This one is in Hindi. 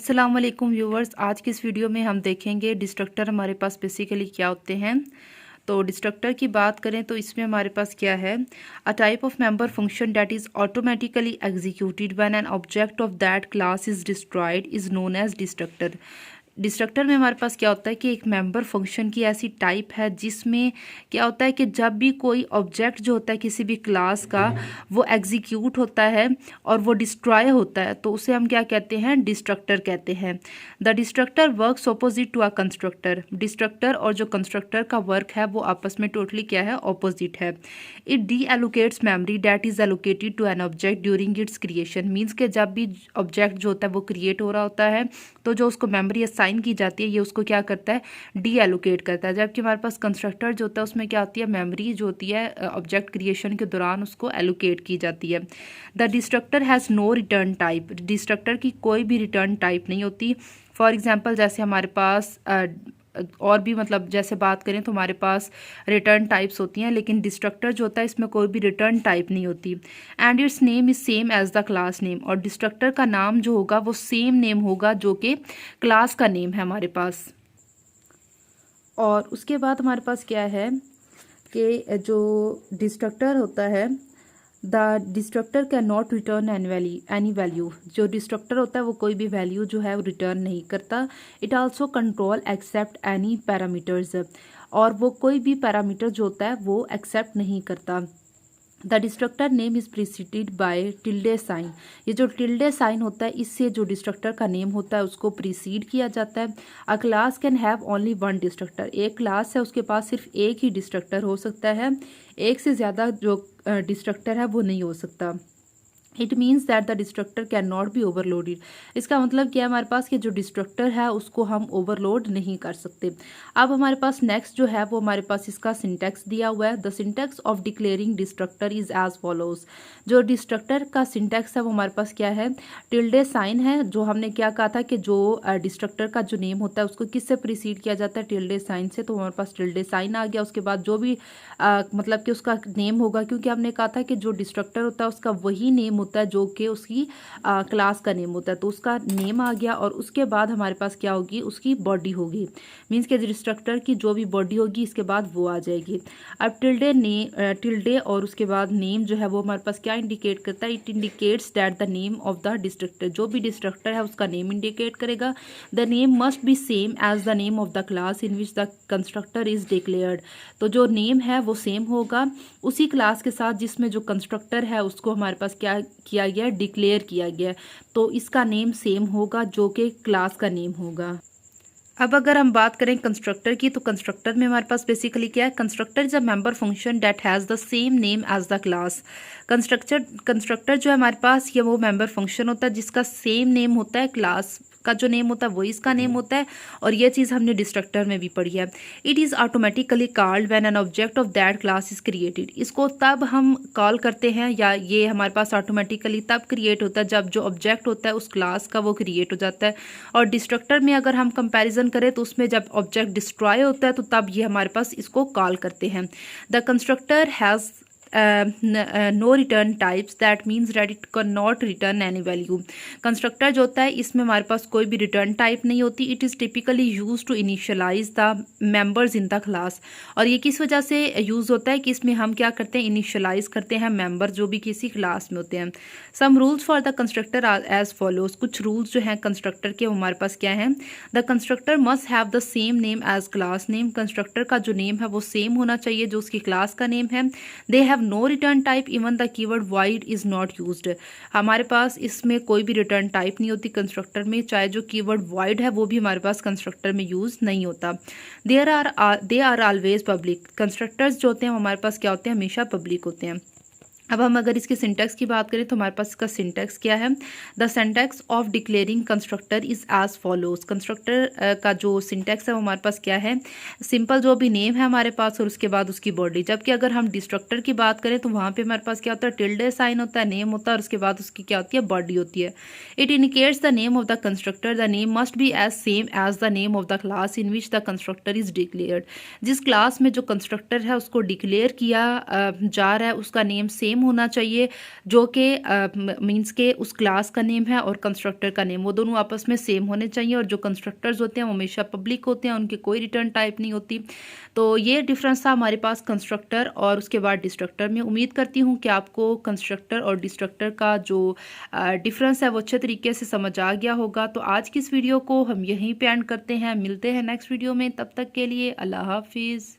अस्सलाम वालेकुम व्यूवर्स। आज की इस वीडियो में हम देखेंगे डिस्ट्रक्टर हमारे पास बेसिकली क्या होते हैं। तो डिस्ट्रक्टर की बात करें तो इसमें हमारे पास क्या है, a type of member function that is automatically executed when an object of that class is destroyed is known as destructor. Destructor में हमारे पास क्या होता है कि एक मेंबर फंक्शन की ऐसी टाइप है जिसमें क्या होता है कि जब भी कोई ऑब्जेक्ट जो होता है किसी भी क्लास का वो एग्जीक्यूट होता है और वो डिस्ट्रॉय होता है तो उसे हम क्या कहते हैं, डिस्ट्रक्टर कहते हैं। The destructor works opposite to a constructor. Destructor और जो कंस्ट्रक्टर का वर्क है वो आपस में टोटली क्या है, ऑपोजिट है। It deallocates memory that is allocated to an object during its creation. Means के जब भी ऑब्जेक्ट जो होता है वो क्रिएट हो रहा होता है तो जो उसको मेमोरी असाइन की जाती है ये उसको क्या करता है, डी एलोकेट करता है। जबकि हमारे पास कंस्ट्रक्टर जो होता है उसमें क्या होती है, मेमोरी जो होती है ऑब्जेक्ट क्रिएशन के दौरान उसको एलोकेट की जाती है। The destructor has no return type. Destructor की कोई भी रिटर्न टाइप नहीं होती। फॉर एग्जाम्पल जैसे हमारे पास और भी मतलब जैसे बात करें तो हमारे पास रिटर्न टाइप्स होती हैं, लेकिन डिस्ट्रक्टर जो होता है इसमें कोई भी रिटर्न टाइप नहीं होती। And its name is same as the class name. और डिस्ट्रक्टर का नाम जो होगा वो सेम नेम होगा जो कि क्लास का नेम है हमारे पास। और उसके बाद हमारे पास क्या है कि जो डिस्ट्रक्टर होता है, the destructor can not return any value. जो डिस्ट्रक्टर होता है वो कोई भी वैल्यू जो है वो रिटर्न नहीं करता। It also control accept any parameters. और वो कोई भी पैरामीटर जो होता है वो एक्सेप्ट नहीं करता। The destructor name is preceded by tilde sign. ये जो टिल्डे साइन होता है इससे जो डिस्ट्रक्टर का नेम होता है उसको प्रीसीड किया जाता है। अ class can have only one destructor. एक क्लास है उसके पास सिर्फ एक ही डिस्ट्रक्टर हो सकता है, एक से ज़्यादा जो डिस्ट्रक्टर है वो नहीं हो सकता। It means that the destructor can not be overloaded. इसका मतलब क्या है, हमारे पास कि जो डिस्ट्रक्टर है उसको हम ओवरलोड नहीं कर सकते। अब हमारे पास नेक्स्ट जो है वो हमारे पास इसका सिंटैक्स दिया हुआ है। The syntax of declaring destructor is as follows. जो डिस्ट्रक्टर का सिंटैक्स है वो हमारे पास क्या है, टिल्डे साइन है। जो हमने क्या कहा था कि जो डिस्ट्रक्टर का जो नेम होता है उसको किससे प्रीसीड किया जाता है, टिल्डे साइन से। तो हमारे पास टिल्डे साइन आ गया। उसके बाद जो भी मतलब कि उसका नेम होगा, क्योंकि हमने कहा था कि जो डिस्ट्रक्टर होता है उसका वही नेम होता है जो कि उसकी क्लास का नेम होता है। तो उसका नेम आ गया और उसके बाद हमारे पास क्या होगी, उसकी बॉडी होगी। मीन्स के डिस्ट्रक्टर की जो भी बॉडी होगी इसके बाद वो आ जाएगी। अब टिल्डे और उसके बाद नेम जो है वो हमारे पास क्या इंडिकेट करता है, it indicates that the name of the destructor. जो भी डिस्ट्रक्टर है उसका नेम इंडिकेट करेगा। The name must be same as the name of the class in which the constructor is declared. तो जो नेम है वो सेम होगा उसी क्लास के साथ जिसमें जो कंस्ट्रक्टर है उसको हमारे पास क्या किया गया, डिक्लेयर किया गया। तो इसका नेम सेम होगा जो कि क्लास का नेम होगा। अब अगर हम बात करें कंस्ट्रक्टर की तो कंस्ट्रक्टर में हमारे पास बेसिकली क्या है, constructor is a member function that has the same name as the class. Constructor जो है हमारे पास ये वो मेंबर फंक्शन होता है जिसका सेम नेम होता है, क्लास का जो नेम होता है वही इसका नेम होता है। और ये चीज़ हमने डिस्ट्रक्टर में भी पढ़ी है। It is automatically called when an object of that class is created. इसको तब हम कॉल करते हैं या ये हमारे पास ऑटोमेटिकली तब क्रिएट होता है जब जो ऑब्जेक्ट होता है उस क्लास का वो क्रिएट हो जाता है। और डिस्ट्रक्टर में अगर हम कंपैरिजन करें तो उसमें जब ऑब्जेक्ट डिस्ट्रॉय होता है तो तब ये हमारे पास इसको कॉल करते हैं। The constructor has no return types that means that it can not return any value. Constructor जो होता है इसमें हमारे पास कोई भी रिटर्न टाइप नहीं होती। It is typically use to initialize the members in the class. और ये किस वजह से यूज़ होता है कि इसमें हम क्या करते हैं, इनिशियलाइज करते हैं मेंबर जो भी किसी क्लास में होते हैं। Some rules for the constructor are as follows. कुछ रूल्स जो हैं कंस्ट्रक्टर के हमारे पास क्या हैं, the constructor must have the same name as class name. Constructor का जो नेम है वो सेम होना चाहिए जो उसकी क्लास का नेम है। They have no return type even the keyword void is not used. हमारे पास इसमें कोई भी रिटर्न टाइप नहीं होती कंस्ट्रक्टर में, चाहे जो कीवर्ड वाइड है वो भी हमारे पास कंस्ट्रक्टर में यूज नहीं होता। They are always public. Constructors जो होते हैं हमारे पास क्या होते हैं, हमेशा पब्लिक होते हैं। अब हम अगर इसके सिंटैक्स की बात करें तो हमारे पास इसका सिंटैक्स क्या है, the syntax of declaring constructor is as follows. Constructor का जो सिंटैक्स है वो हमारे पास क्या है, सिंपल जो भी नेम है हमारे पास और उसके बाद उसकी बॉडी। जबकि अगर हम डिस्ट्रक्टर की बात करें तो वहाँ पे हमारे पास क्या होता है, टिल्डे साइन होता है, नेम होता है और उसके बाद उसकी क्या होती है, बॉडी होती है। It indicates the name of the constructor. The name must be as same as the name of the class in which the constructor is declared. जिस क्लास में जो कंस्ट्रक्टर है उसको डिक्लेयर किया जा रहा है उसका नेम सेम नेम होना चाहिए, जो कि मीन्स के उस क्लास का नेम है और कंस्ट्रक्टर का नेम, वो दोनों आपस में सेम होने चाहिए। और जो कंस्ट्रक्टर्स होते हैं वो हमेशा पब्लिक होते हैं, उनकी कोई रिटर्न टाइप नहीं होती। तो ये डिफरेंस था हमारे पास कंस्ट्रक्टर और उसके बाद डिस्ट्रक्टर में। उम्मीद करती हूँ कि आपको कंस्ट्रक्टर और डिस्ट्रक्टर का जो डिफरेंस है वो अच्छे तरीके से समझ आ गया होगा। तो आज की इस वीडियो को हम यहीं पे एंड करते हैं, मिलते हैं नेक्स्ट वीडियो में, तब तक के लिए अल्लाह हाफिज़।